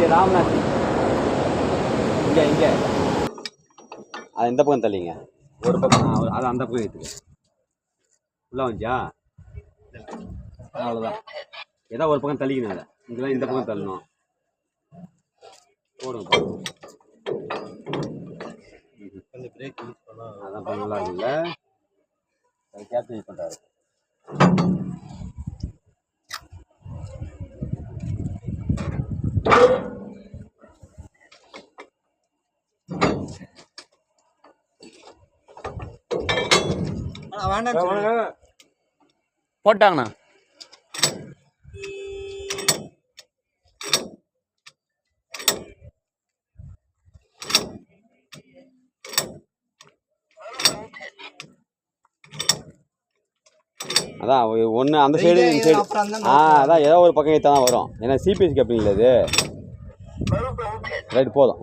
ராம்நாத் இங்கே அது இந்த பக்கம் தள்ளிங்க ஒரு பக்கம் அது அந்த பக்கம் ஏற்றுங்க உள்ளே வந்துச்சா அவ்வளோதான் ஏதோ ஒரு பக்கம் தள்ளிக்கணும் அதை இங்கெல்லாம் இந்த பக்கம் தள்ளணும் போடுங்க கொஞ்சம் பிரேக் யூஸ் பண்ணால் அதான் நல்லா இருக்குல்ல அது கேப்டன் யூஸ் பண்ணுறாரு போட்டாங்கண்ணா அதான் ஒன்று அந்த சைடு இந்த சைடு அதான் ஏதோ ஒரு பக்கம் ஏற்ற தான் வரும் ஏன்னா சிபிஎஸ் கேட்பீங்களா இது ரைட்டு போதும்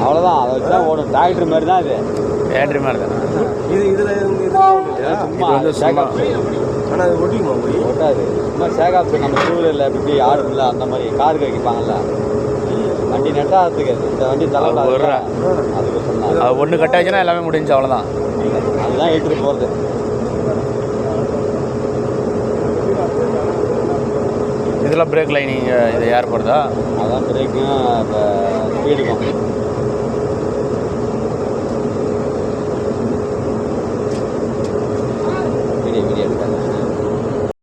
அவ்வளோதான் அதை வச்சு தான் ஓடும் டிராக்டர் மாதிரி தான் இது பேட்டரி மாதிரி தான் சும்மா ஆனால் அது ஒட்டிக்குமா போய் ஓட்டாது சும்மா சேகாப்ஸ் நம்ம டூவீலரில் எப்படி ஆடுல அந்த மாதிரி காருக்கு வைப்பாங்கல்ல வண்டி நெட்டாகிறதுக்கு இந்த வண்டி தலைவிடாது அதுக்கு சொன்னாங்க ஒன்று கட்டாச்சுன்னா எல்லாமே முடிஞ்சு அவ்வளோதான் அதுதான் ஏற்றிட்டு போகிறது இதெல்லாம் பிரேக் லைனிங் இது ஏற்படுதா அதான் பிரேக்கும் இப்போ ஸ்பீடுக்கும்